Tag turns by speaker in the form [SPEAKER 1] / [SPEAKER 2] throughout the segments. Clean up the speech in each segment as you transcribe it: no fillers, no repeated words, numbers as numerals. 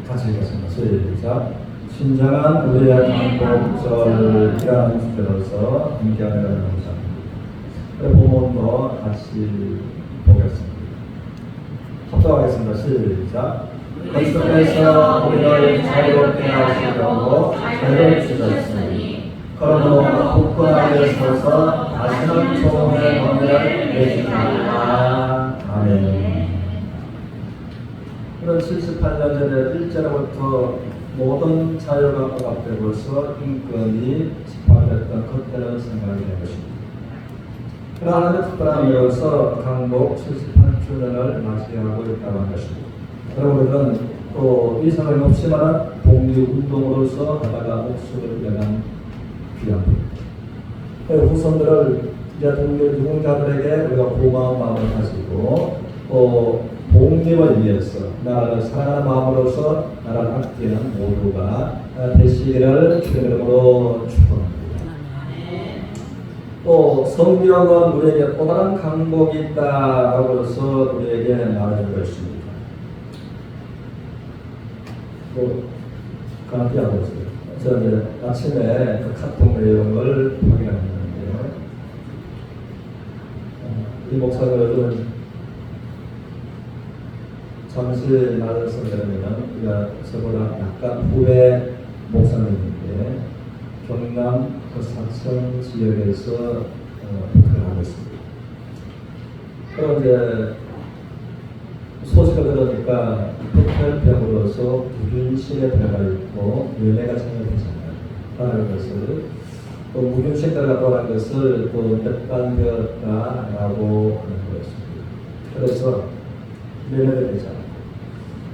[SPEAKER 1] 같이 읽겠습니다. 시작. 신장한 우리의 강복절이라는 주제로서 함께 하는 감사합니다. 본문도 같이 보겠습니다. 합독하겠습니다. 시작. 그리스도께서 우리를 자유롭게 하시려고 죄를 주셨으니 그러므로 굳건하게 서서 다시는 종의 권위를 내지 말라. 아멘. 그런 78년 전에 1절부터 모든 자유가 억압되고서 인권이 집합됐던 그때를 생각이 된 것입니다. 그러나 하나님의 특별한 일로서 강복 78주년을 맞이하고 있다고 한 것입니다. 여러분들은 또 이 사람이 없지만 독립운동으로서 하다가 목숨을 잃어간 귀한 분. 후손들을 이제 독립 유공자들에게 우리가 고마운 마음을 가지고 또 독립을 위해서 나라를 사랑하는 마음으로서 나라를 아끼는 모두가 되시기를 주님으로 축복합니다. 또 성경은 우리에게 또 다른 강복이 있다고 해서 우리에게 말해주고 있습니다. 또 감기하고 있어요. 저 이제 아침에 그 카톡 내용을 확인했는데요. 이 목사님은 잠시 말씀 드리면 우리가 저보다 약간 후배 목사님인데 경남 그 사천 지역에서 목회를 하고 있습니다. 그럼 이제 소식을 들으니까 흑혈병으로서 무균실의 배가 있고 연애가 참여되잖아요. 하는 것을 또 무균실배가 떠난 것을 또 몇 단 되었다라고 하는 거였습니다. 그래서 연애가 되잖아요.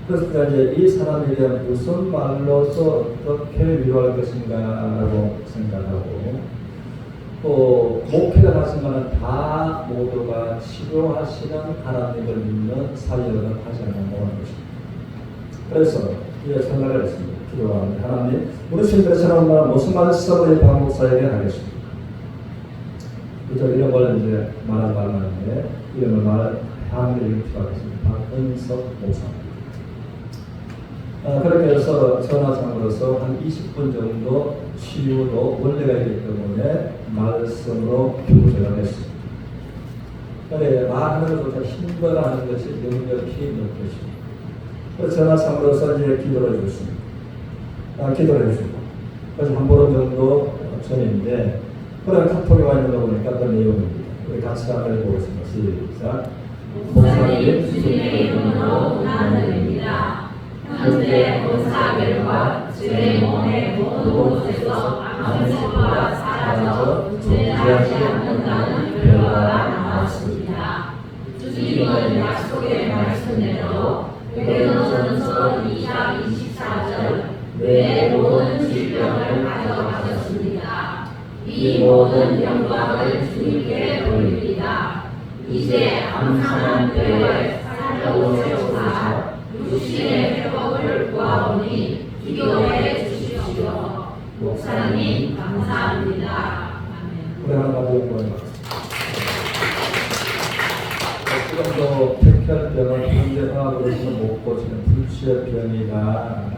[SPEAKER 1] 그래서 이제 이 사람에게 무슨 말로서 어떻게 위로할 것인가라고 생각하고 또 목회를 하지만 다 모두가 치료하시는 하나님을 믿는 사역을 하지 않는다고 하는 것입니다. 그래서 이제 생각을 했습니다. 기도하는데 하나님 우리 신들처럼 무슨 말씀을 방목사에게 하겠습니까? 이런 걸 이제 말하지 말라는데 이름을 말하는 게 필요하겠습니다. 박은석 목사입니다. 그렇게 해서 전화상으로서 한 20분 정도 치유도 원래가 있기 때문에 말씀으로 교제를 했습니다. 그런데 말하는 것보다 힘들어하는 것이 능력이 느껴집니다. 그래서 전화상으로서 이제 기도를 해줬습니다. 기도를 해주고 그래서 한 보름 정도 전인데 그런 카톡이 와 있는 거 보니까 그런 내용입니다. 우리 같이 한번 해보겠습니다. 시작.
[SPEAKER 2] 목사님 주님의 이름으로 나누입니다. 현재 본사별과 주의 몸의 모든 곳에서 암세포가 사라져 존재하지 않는다는 결과가 나왔습니다. 주님은 약속의 말씀대로 베드로전서 2장 24절 내 모든 질병을 가져가셨습니다. 이 모든 영광을 주님께 돌립니다. 이제 암산한 뼈에 살려오셔서 육신의 회복을 구하오니 기도해 주십시오. 목사님 감사합니다. 아멘.
[SPEAKER 1] 지금도 백혈병은 현대화학으로서 못 고치는 불치병이다.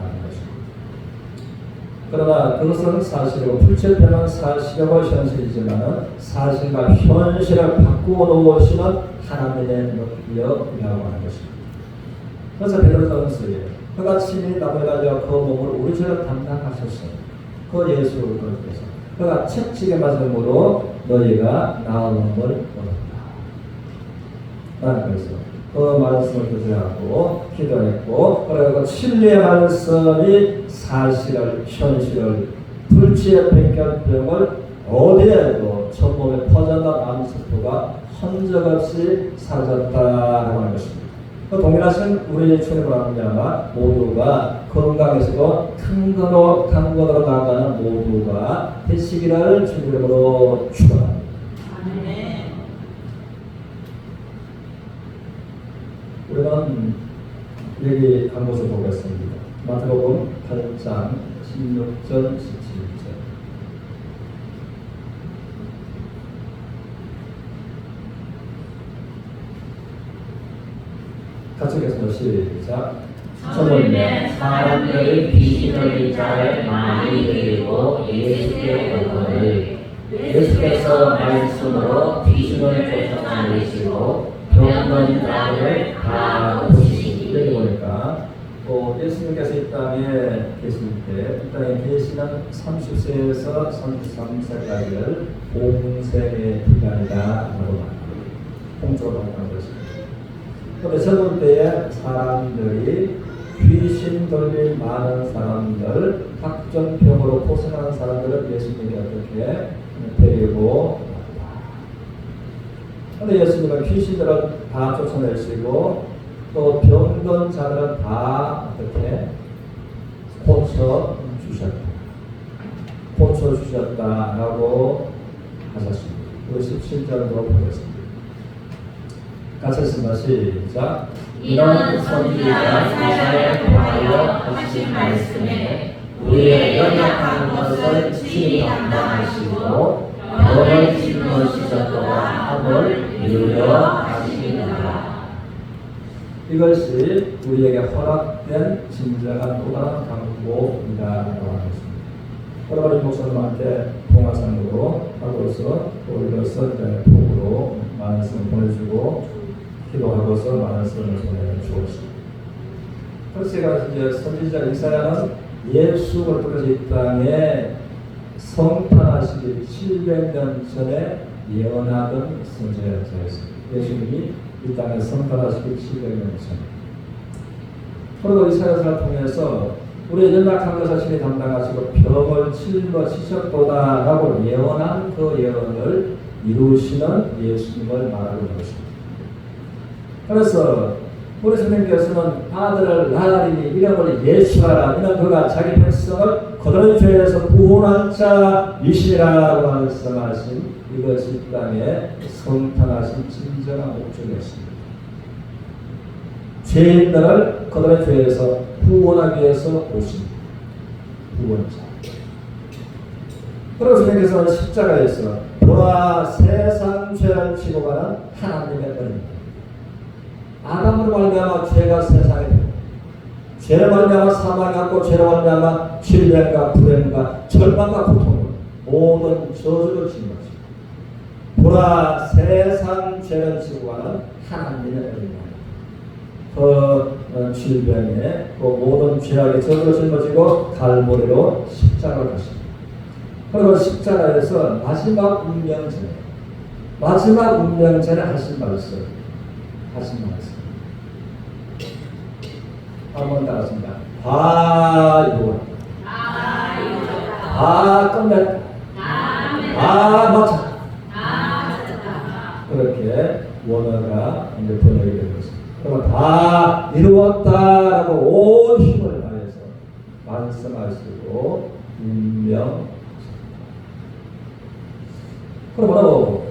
[SPEAKER 1] 그러나 그것은 사실이고 불치병은 사실이고 현실이지만 사실과 현실을 바꾸어 놓으시는 하나님의 능력이라고 하는 것입니다. 그래서 베드로전서에 그가 친히 나무에 달려 그 몸을 우리처럼 담당하셨어요. 그 예수 그리스도께서 그가 채찍에 맞음으로 너희가 나음을 얻었다. 라는 것이죠. 그 말씀을 교제하고 기도했고 그리고 진리의 말씀이 사실을 현실을 불치의 백혈병을 어디에도 전몸에 퍼져나 암세포가 흔적 없이 사라졌다라고 하는 것입니다. 그 동일하신 우리 주님을 말미암아 모두가 건강해지고 강건으로 나아가는 모두가 되시기를 주님으로 축원합니다. 우리는 여기 한 곳을 보겠습니다. 마태복음 8장 16절 17절. 같이 읽겠습니다. 시작.
[SPEAKER 2] 저물면 사람들이 귀신 들린 자를 많이 데리고 예수께 오거늘 예수께서 말씀으로 귀신을 쫓아내시고 병든 자를 다 고치시니.
[SPEAKER 1] 여기 보니까 예수님께서 이 땅에 계실 때, 이 땅에 계시는 30세에서 33세까지를 공생의 기간이다라고 공적으로 말하는 것입니다. 그런데 저번 때에 사람들이 귀신 들린 많은 사람들, 각종 병으로 고생하는 사람들을 예수님이 어떻게 데리고 왔다. 그런데 예수님은 귀신들을 다 쫓아내시고 또 병든 자들은 다 어떻게 고쳐 주셨다라고 하셨습니다. 우리 17절로 보겠습니다. 같이 읽습니다. 시작.
[SPEAKER 2] 이런 선지자가 이사야를 통하여 하신 말씀에 우리의 연약한 것을 친히 담당하시고 병을 짊어지셨도다 함을 이루려 하시니라.
[SPEAKER 1] 이것이 우리에게 허락된 진정한 또 다른 강구이다라고 하겠습니다. 여러분 목사님한테 동화상으로 하고서 또 이것을 복으로 말씀을 보내주고 기도하고서 말씀을 보내주었습니다. 그래서 제가 이제 선지자 이사야는 예수를 통해서 이 땅에 성탄하시기 700년 전에 예언하던 선지자였습니다. 예수님이 이 땅에 성탄하시기 700년 전. 그리고 이사야서를 통해서 우리의 연약한 것을 신이 담당하시고 병을 짊어지셨도다라고 예언한 그 예언을 이루시는 예수님을 말하는 것입니다. 그래서 우리 선생님께서는 아들을 낳으리니 이름을 예수하라. 이는 그가 자기 백성을 거듭난 죄에서 구원할 자이시라고 말씀하신 이것이 이 땅에 성탄하신 진정한 목적이었습니다. 죄인들을 거듭난 죄에서 구원하기 위해서 오신 구원자. 그리고 선생님께서는 십자가에서 보라 세상 죄를 지고 가는 하나님의 은혜입니다. 아담으로 말미암아 죄가 세상에 되고 죄로 말미암아 사망이 왔고 죄로 말미암아 질병과 불행과 절망과 고통을 모든 저주를 진 것입니다. 보라 세상 죄를 지고 가는 하나님의 은혜입니다. 그 질병에 그 모든 죄악의 저주를 짊어지고 갈보리로 십자가를 가십니다. 그리고 십자가에서 마지막 운명전에 하신 말씀 한번 따라합니다. 다 이루었다. 다 끝냈다. 마쳤다. 그렇게 원어가 이제 번역이 되는 것입니다. 그러면 다 이루었다라고 온 힘을 다해서 말씀하시고 운명. 그러므로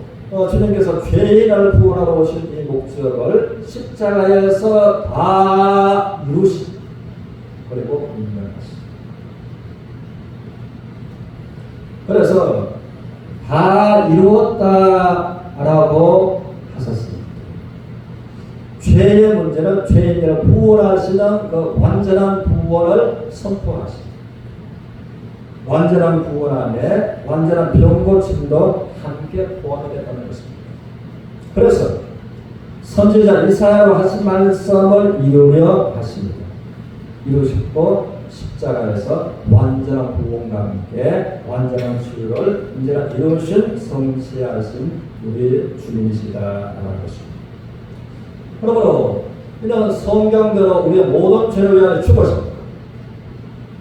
[SPEAKER 1] 주님께서 죄인을 구원하러 오신 이 목적을 십자가에서 다 이루시고 그리고 운명하시고 그래서 다 이루었다라고 하셨습니다. 죄의 문제는 죄인들을 구원하시는 그 완전한 구원을 선포하십니다. 완전한 구원 안에 완전한 병고침도 함께 포함이 되는 것입니다. 그래서 선지자 이사야로 하신 말씀을 이루려 하십니다. 이루셨고 십자가에서 완전한 구원과 함께 완전한 치유를 언제나 이루신 성취하신 우리 주님이시다라는 것입니다. 그러므로 이는 성경대로 우리의 모든 죄를 위하여 죽으셨고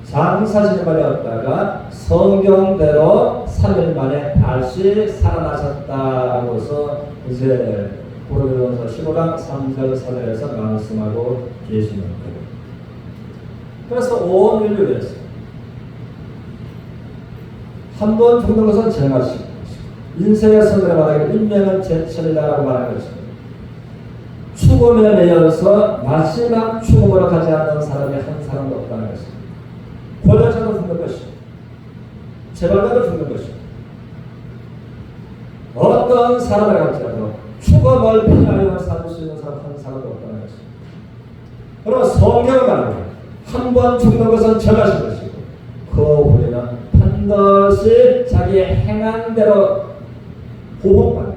[SPEAKER 1] 장사신이 되었다가 성경대로 3일 만에 다시 살아나셨다라고서 이제 고린도전서 15장 3절 4절에서 말씀하고 계시는 거예요. 그래서 온 인류에서 한 번 죽는 것은 정하시고 인생의 선을 말하기를 인명은 제철이다라고 말하는 것입니다. 죽음에 매여서 마지막 죽음으로 가지 않는 사람이 한 사람도 없다는 것입니다. 권력자도 죽는 것이고 재벌가도 죽는 것이고 어떤 사람을 갈지라도 죽음을 피하여 살 수 있는 사람 한 사람도 없다는 것입니다. 그러나 성경을 말합니다. 번 죽는 것은 정하신 것이고 그 후에는 반드시 자기의 행한 대로 보복받는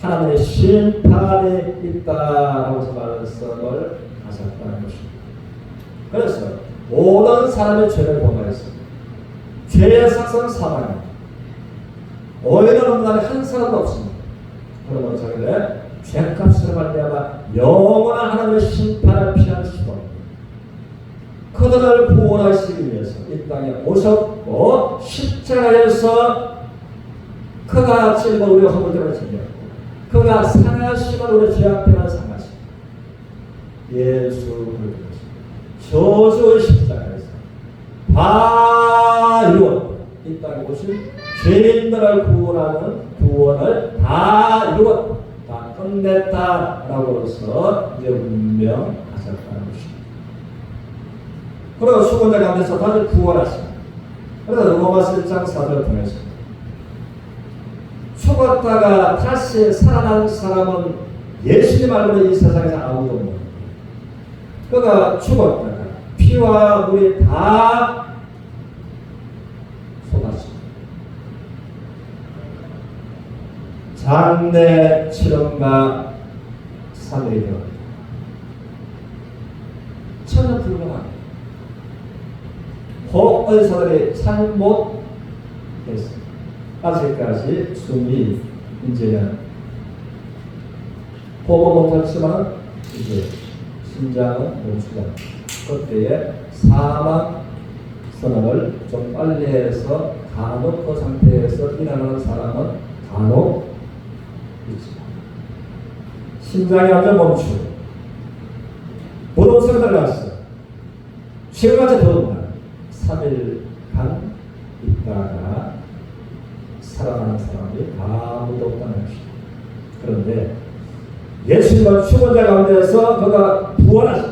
[SPEAKER 1] 하나님의 심판이 있다라고 말씀을 하셨다는 것입니다. 그래서 모든 사람의 죄를 범하였습니다. 죄의 삭은 사망입니다. 오해는 없는 날에 한 사람도 없습니다. 그러므로 저희는 죄값으로 말미암아 영원한 하나님의 심판을 피할 수도 없습니다. 그들을 구원하시기 위해서 이 땅에 오셨고 십자가에서 그가 찔고 우리 허물들을 찔렸고 그가 상하심을 우리 죄악들을 상하시고 예수 그리스도 저주의 십자가에서 다 이루었고 이 땅에 오신 죄인들을 구원하는 구원을 다 이루었다, 다 끝냈다라고서 이제 운명하셨다는 것입니다. 그리고 죽은 자 가운데서 다시 구원하십니다. 그래서 로마서 1장 4절을 통해서 죽었다가 다시 살아난 사람은 예수님 말고는 이 세상에서 아무도 없는 그가 죽었다가 피와 물이 다 쏟아집니다. 장래 7원과 3일이 되었다. 전혀 불가합니다. 혹 의사들이 잘못했습니다. 아직까지 숨이 이제는 호흡은 못했지만 이제 심장은 멈추다. 그때에 사망 선언을 좀 빨리 해서 간혹 그 상태에서 일어나는 사람은 간혹 있지만 심장이 완전 멈추고 부동성이 들어갔어. 지금까지 더군다나 3일간 있다가 살아나는 사람이 아무도 없다는 것입니다. 그런데 예수님은 죽은 자 가운데서 그가 부활하신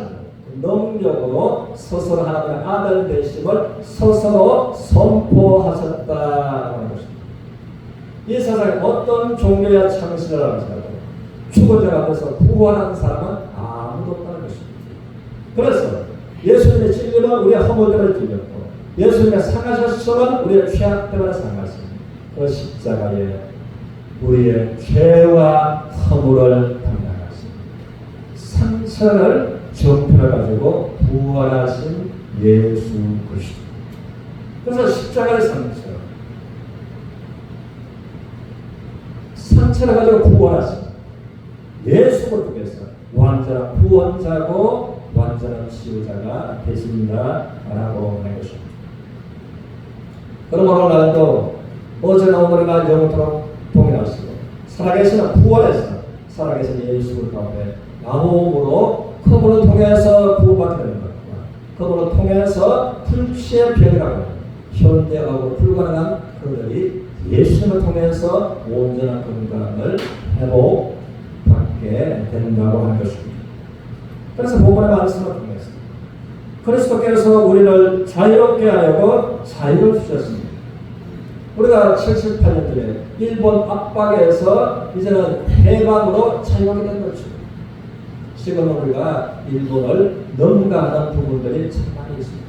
[SPEAKER 1] 능력으로 스스로 하나님의 아들 되심을 스스로 선포하셨다는 것입니다. 이 세상에 어떤 종교의 창시를 하더라도 죽은 자 가운데서 부활하는 사람은 아무도 없다는 것입니다. 그래서 예수님의 찔림은 우리의 허물들을 찔렸고 예수님의 상하셨음은 우리의 죄악 때문에 상하셨습니다. 그 십자가에 우리의 죄와 허물을 담당하신 상처를 정편을 가지고 부활하신 예수 그리스도. 그래서 십자가의 상처를 가지고 부활하신 예수를 통해서 완전한 구원자고 완전한 치유자가 되신다라고 하는 것입니다. 그러므로 오늘도 어제나 오늘이나 영원토록 동일하시고 살아계시는 부활에서 살아계신 예수 가운데 나옴으로 그분을 통해서 구원받게 되는 것과 그분을 통해서 불치의 병이라고 현대하고 불가능한 그들이 예수님을 통해서 온전한 건강을 회복받게 된다고 하는 것입니다. 그래서 본문의 말씀을 통해서 그리스도께서 우리를 자유롭게 하려고 자유를 주셨습니다. 우리가 78년도에 일본 압박에서 이제는 해방으로 자유하게 된 거죠. 지금 우리가 일본을 넘가하는 부분들이 참 많이 있습니다.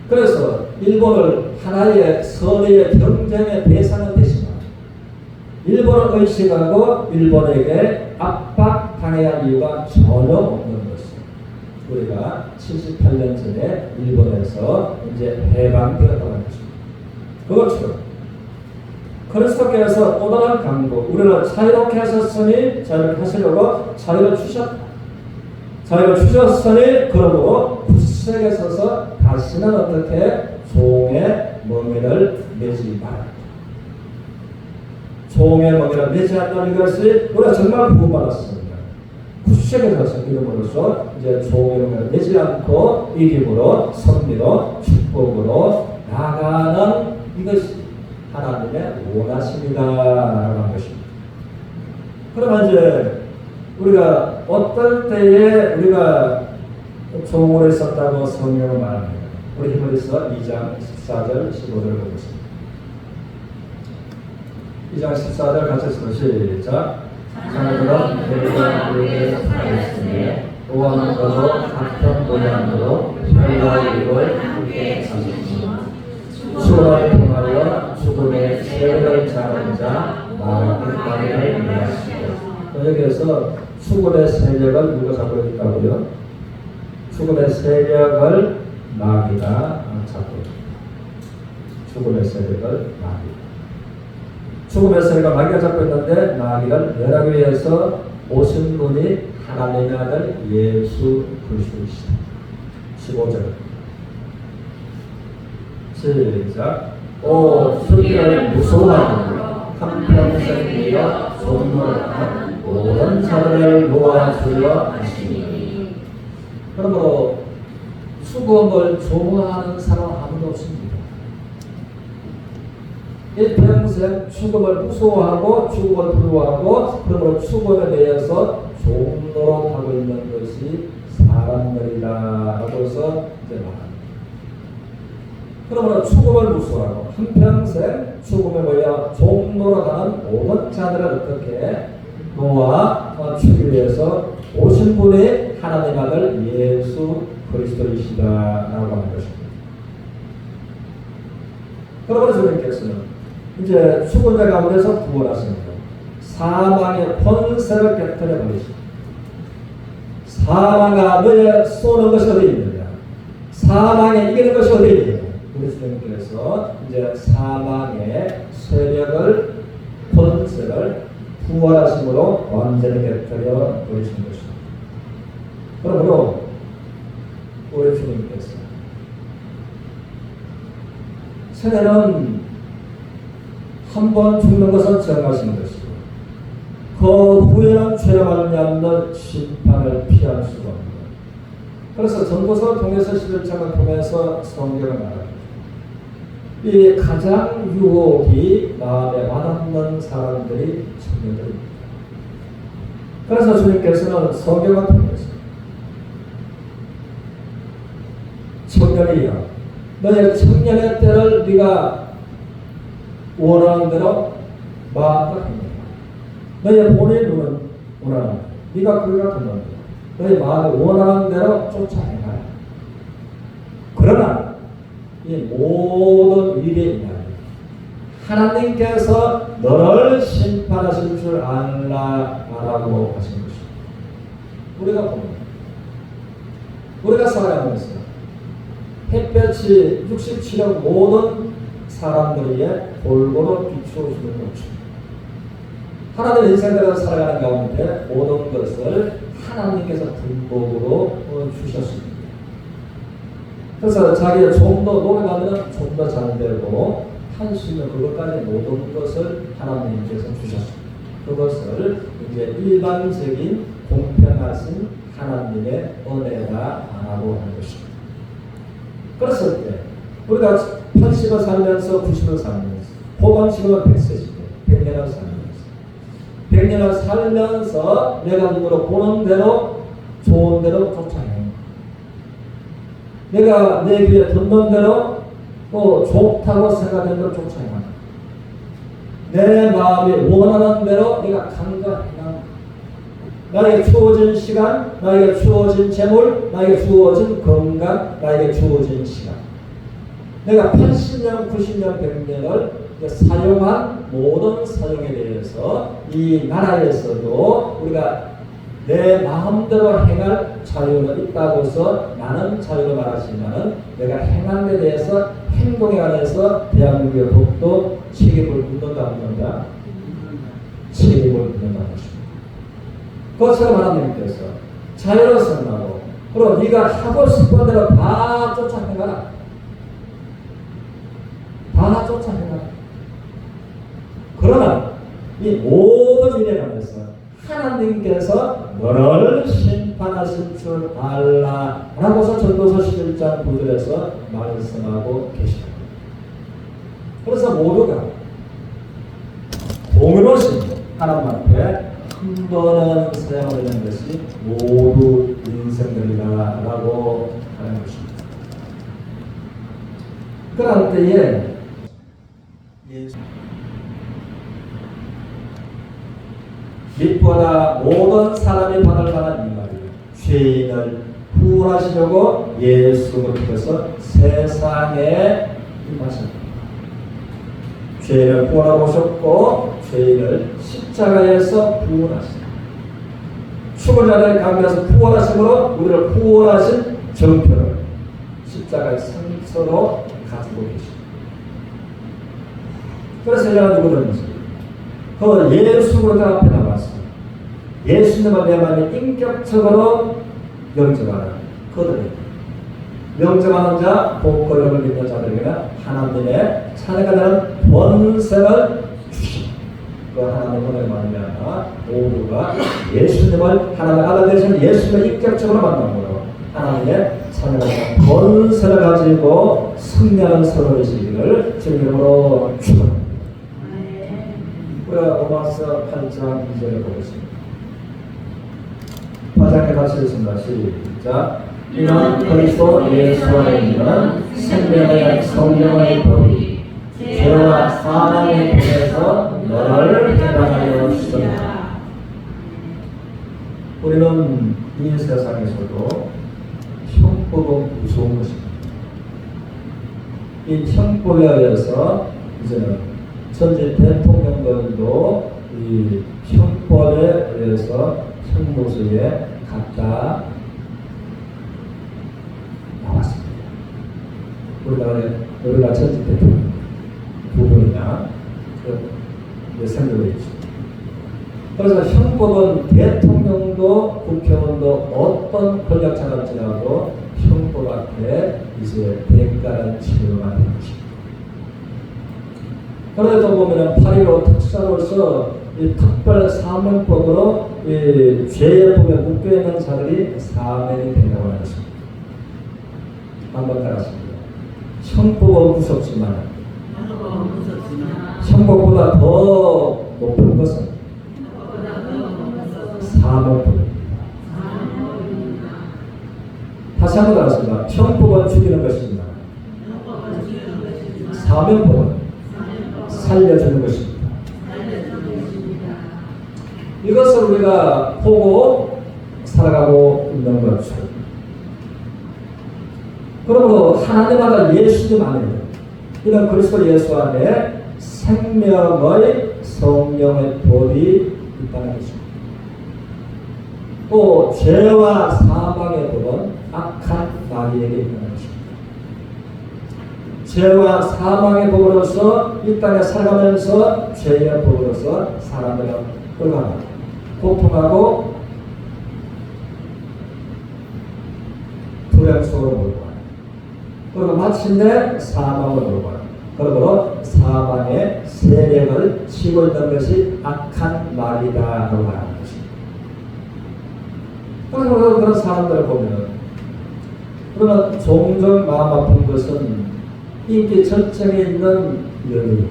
[SPEAKER 1] 그래서 일본을 하나의 선의의 경쟁의 대상은 되지만 일본을 의식하고 일본에게 압박당해야 할 이유가 전혀 없는 것입니다. 우리가 78년 전에 일본에서 이제 해방되었다는 것입니다. 그것처럼 그리스도께서 또 다른 강도, 우리를 자유롭게 하셨으니 자유롭게 하시려고 자유를 주셨다. 자유를 주셨으니 그러므로 굳세게 서서 다시는 어떻게 종의 멍에를 매지 말아라. 종의 멍에를 매지 않는 것이 우리가 정말 구원받았습니다. 굳세게 서서 이름으로써 이제 종의 멍에를 매지 않고 이김으로 선미로 축복으로 나가는 이것이 하나님의 원하심이다라는 것입니다. 그러면 이제 우리가 어떨 때에 우리가 종으로 있었다고 성경은 말합니다. 우리 히브리서 2장 14절 15절을 보겠습니다. 2장 14절 같이 읽어서 시작.
[SPEAKER 2] 자녀들은 우리가 그에게서 살아있으니
[SPEAKER 1] 노왕과도 같은 모양으로 혈과 육을 함께 지지고 수고를 통하여 죽음의 세력을 잡은 자 마귀를 멸하시고. 여기에서 죽음의 세력을 누가 잡고 있다고요? 죽음의 세력을 마귀가 잡고 있다. 죽음의 세력을 마귀. 죽음의 세력을 마귀가 잡고 있는데 마귀를 멸하기 위해서 오신 분이 하나님의 아들 예수 그리스도이시다. 15절 시작. 오 수비를 무서워하고 한평생 이어 존노한 모든 자들을 모아주려 하시니. 그러므로 죽음을 좋아하는 사람 아무도 없습니다. 일평생 죽음을 무서워하고 죽음을 두려워하고 그러므로 죽음에 대해서 종노릇하고 있는 것이 사람들이다 라고 해서 이제 말합니다. 그러므로 죽음을 무서워하고 한평생 죽음에 모여 종노릇하는 모든 자들을 어떻게 놓아 주기 위해서 오신 분이 하나님 아들 예수 그리스도이시다 라고 하는 것입니다. 그러므로 주님께서는 이제 죽은 자 가운데서 구원하십니다. 사망의 권세를 깨뜨려 버리십니다. 사망아 너의 쏘는 것이 어디 있느냐? 사망에 이기는 것이 어디 있느냐? 우리 주님께서 이제 사망의 세력을 권세를 부활하심으로 완전히 깨뜨려 버리신 것입니다. 그러므로 우리 주님께서 세례는 한 번 죽는 것은 정하신 것이고 그 후에는 죄에 말미암는 심판을 피할 수가 없는. 그래서 전도서를 통해서 11장을 통해서 성경을 말합니다. 이 가장 유혹이 마음에 와닿는 사람들이 청년들입니다. 그래서 주님께서는 성경을 통해서 청년이여 너의 청년의 때를 네가 원하는 대로 마음껏 행해. 너의 본의 눈은 원하는 대로 네가 그가 듣는 대로 너의 마음이 원하는 대로 쫓아 행하라. 그러나 이 모든 일이 하나님께서 너를 심판하실 줄 알라라고 하신 것입니다. 우리가 봅니다. 우리가 살아가면서 햇볕이 67억 모든 사람들에게 골고루 비추어주는 것입니다. 하나님의 인생대로 살아가는 가운데 모든 것을 하나님께서 등복으로 주셨습니다. 그래서 자기의 좀 더 노력하면 좀 더 잘 되고 할 수 있는 그것까지 모든 것을 하나님께서 주셨습니다. 그것을 이제 일반적인 공평하신 하나님의 은혜라고 하는 것입니다. 그랬을 때 우리가 80을 살면서 90을 살면서 후반 지금은 100세시고 100년을 살면서 100년을 살면서 내가 눈으로 보는 대로 좋은 대로 쫓아내. 내가 내 귀에 듣는 대로 또 좋다고 생각하는 대로 쫓아내. 내 마음이 원하는 대로 내가 간과해나. 나에게 주어진 시간, 나에게 주어진 재물, 나에게 주어진 건강, 나에게 주어진 시간. 내가 80년, 90년, 100년을 사용한 모든 사용에 대해서 이 나라에서도 우리가 내 마음대로 행할 자유는 있다고 해서 나는 자유를 말하지만 내가 행한 데 대해서 행동에 관해서 대한민국의 법도 책임을 묻는다 묻는다? 책임을 묻는다는 것입니다. 그것처럼 하나님께서 자유를 선언하고 그리고 네가 하고 싶은 대로 다 쫓아내가라. 다 쫓아내가라. 그러나 이 모든 일에 관해서 하나님께서 너를 심판하실 줄 알라 라고서 전도서 11장 9절에서 말씀하고 계십니다. 그래서 모두가 공의로우신 하나님 앞에 한 번은 사용을 하는 것이 모두 인생들이다 라고 하는 것입니다. 그럴 때에 밑보다 모든 사람이 받을 만한 이 말이에요. 죄인을 구원하시려고 예수님께서 세상에 임하셨다. 죄인을 구원하러 오셨고 죄인을 십자가에서 구원하셨다. 죽은 자를 가운데서 구원하심으로 우리를 구원하신 정표를 십자가의 상처로 가지고 계십니다. 그래서 제가 누구든지 그 예수를 앞에 나왔습니다. 예수님을 내 마음에 인격적으로 영접하는 그들에게 영접하는 자, 복권을 믿는 자들에게는 하나님의 자녀가 되는 권세를 주시고 그 하나님의 은혜를 말미암아 모두가 예수님을 하나님의 아들 되신 예수님을 인격적으로 만남으로 하나님의 자녀가 되는 권세를 가지고 승리하는 서로이시기를 주님으로 축원합니다. 우리가 로마서 8장 2절을 보겠습니다. 8장에 같이 읽습니다. 시작.
[SPEAKER 2] 이는 그리스도 예수 안에 있는 생명의 성령의 법이 죄와 사망의 법에서 너를 해방하여 주셨다.
[SPEAKER 1] 우리는 이 세상에서도 형법은 무서운 것입니다. 이 형법에 의해서 이제는 전직 대통령들도 이 형법에 의해서 형무소에 갔다 나왔습니다. 우리나라 전직 대통령 두 분이나 생각을 했죠. 그래서 형법은 대통령도 국회의원도 어떤 권력자가 지나도 형법 앞에 이제 대가를 치료가 되는 것입니다. 그래도 보면 8.15 특사로서 이 특별 사명법으로 이 죄에 보면 묶여있는 자들이 사명이 된다고 하는 것입니다. 한번 따랐습니다. 형법은 무섭지만 형법보다 더 높은 것은 사명법입니다. 다시 한번 따랐습니다. 형법은 죽이는 것입니다. 사명법은 살려주는 것입니다. 이것을 우리가 보고 살아가고 있는 거죠. 그러므로 하나님 아들 예수님 안에 이런 그리스도 예수 안에 생명의 성령의 법이 있다는 것입니다. 또 죄와 사망의 법은 악한 마귀에게 있다는 것입니다. 죄와 사망의 법으로서 이 땅에 살아가면서 죄의 법으로서 사람들은 끌어가고 고통하고 불행 속으로 몰고 가요. 그리고 마침내 사망으로 몰고 가요. 그러므로 사망의 세력을 치고 있는 것이 악한 마귀다라고 하는 것입니다. 그래서 그런 사람들을 보면 그러면 종종 마음 아픈 것은 인기 절정에 있는 연예인,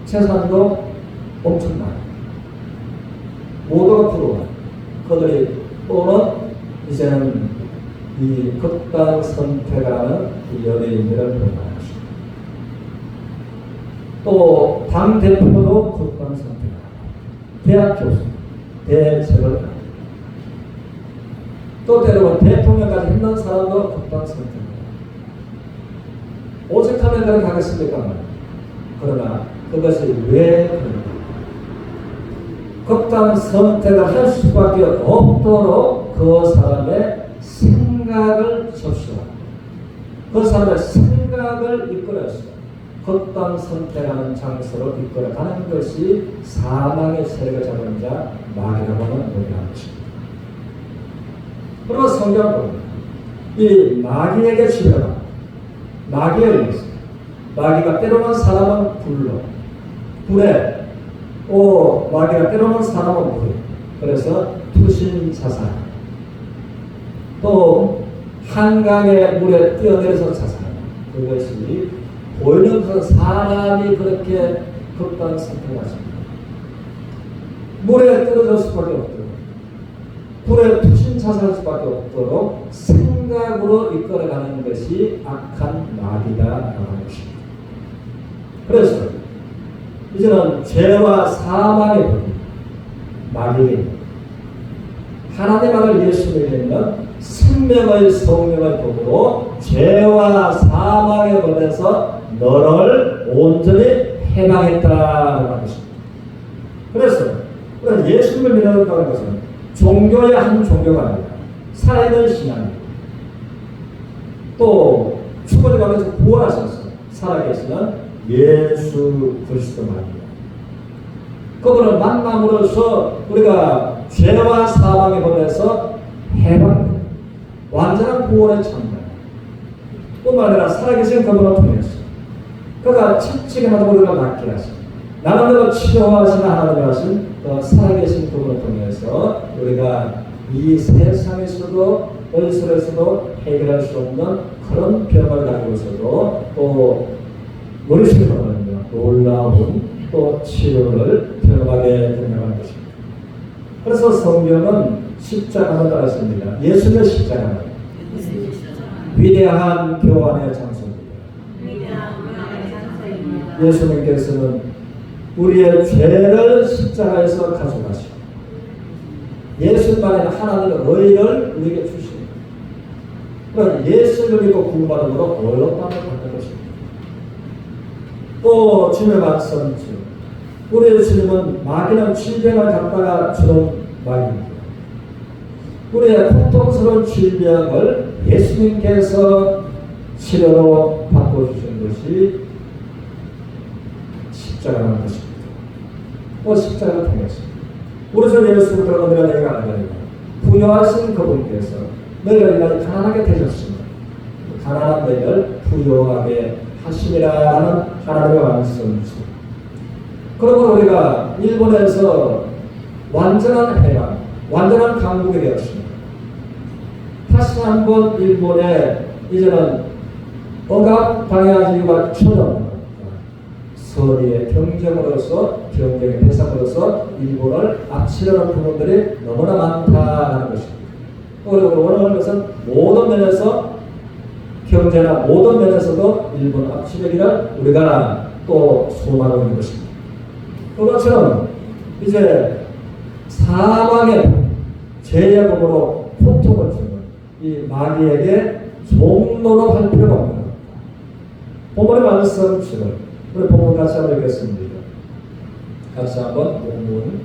[SPEAKER 1] 재산도 엄청나요. 모두가 부러워요. 그들이 또는 이제는 이 극단 선택하는 연예인들을 보는 것입니다. 또 당대표도 극단 선택하고 대학 교수, 대책을 하고 또 때로는 대통령까지 했는 사람도 극단 선택. 오직하면 그렇게 하겠습니까? 그러나 그것이 왜 그런가? 극단 선택을 할 수밖에 없도록 그 사람의 생각을 접수하고 그 사람의 생각을 이끌어서 극단 선택하는 장소로 이끌어가는 것이 사망의 세력을 잡은 자 마귀라고 하는 의미하는 것입니다. 그리고 성경은 이 마귀에게 치려다 마귀에 의해서 마귀가 때로는 사람은 불에 또 마귀가 때로는 사람은 물에 그래서 투신자살 또 한강의 물에 뛰어내려서 자살 그것이 보이는 그 사람이 그렇게 극단 선택하십니다. 물에 떨어질 수밖에 없도록 불에 투신자살할 수밖에 없도록 생각으로 이끌어가는 것이 악한 마귀다라고 하는 것입니다. 그래서 이제는 죄와 사망의 법이 마귀입니다. 하나님 아들 예수 믿는 생명의 성령의 법으로 죄와 사망의 법에서 너를 온전히 해방했다는 것입니다. 그래서 예수를 믿는다는 것은 종교의 한 종교가 아니라 살아있는 신앙이고 또 죽은 가운데서 부활하셔서 살아계시는 예수 그리스도 말입니다. 그분을 만남으로써 우리가 죄와 사망의 법에서 해방, 완전한 구원의 참다. 뿐만 아니라 살아계신 그분을 통해서 그가 채찍에마다 우리가 낫게 하시고 나름대로 치료하시는 하나님 하신 살아계신 그분을 통해서 우리가 이 세상에서도 얼굴에서도 해결할 수 없는 그런 병을 가지고서도 또 머리속에 받는 놀라운 또 치료를 경험하게 된다는 것입니다. 그래서 성경은 십자가를 따랐습니다. 예수의 십자가는 위대한 교환의 장소입니다. 예수님께서는 우리의 죄를 십자가에서 가져가시고 예수만의 하나님의 의를 우리에게 주십니다. 그러니까 예수를 믿고 구원받은 것은 어렵다는 것입니다. 또 주님의 말씀처럼 우리의 주님은 마귀는 질병을 갖다가 주는 마귀입니다. 우리의 고통스러운 질병을 예수님께서 치료로 바꿔주신 것이 십자가라는 것입니다. 또 십자가를 통해서 우리 주 예수를 들어 너희가 내가 알거니와 부여하신 그분께서 너희가 가난하게 되셨습니다. 가난한 너희를 부여하게 하심이라는 하나님의 말씀이죠. 그러므로 우리가 일본에서 완전한 해방, 완전한 강국이 되었습니다. 다시 한번 일본에 이제는 억압 당해지기가 처럼 서리의 경쟁으로서 경쟁의 대상으로서 일본을 앞치려는 부분들이 너무나 많다는 것입니다. 그리고 원하는 것은 모든 면에서 경제나 모든 면에서도 일본 앞치려기를 우리가 또 소망하고 있는 것입니다. 그것처럼 이제 사망의 죄의 법으로 고통을 주는 이 마귀에게 종로로 할 필요가 없는 겁니다. 본문의 말씀처럼 우리 본문 같이 한번 읽겠습니다. 같이 한번 본문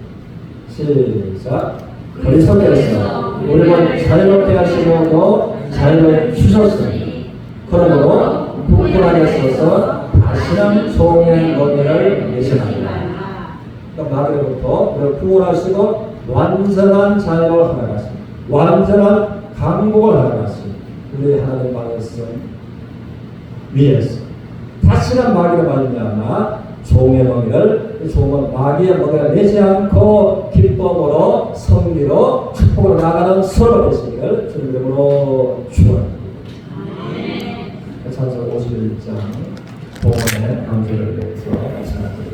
[SPEAKER 1] 시작. 그리스도께서 우리를 자유롭게 하시고 자유를 주셨으니 그러므로 국군 안에 서서 다시는 종의 권위를 내시나이다. 마귀로부터 구원하시고 완전한 자유를 하나가시고 완전한 강복을 하나가시고 우리 하나님 말씀 위에서 다시는 마귀를 말미암아 종의 먹이를 종은 마귀의 먹이를 내지 않고 기쁨으로 성리로 축복으로 나가는 서로 되시기를 주님으로 축원합니다. 찬송 51장 본문의 강조를 위해서 말씀합니다.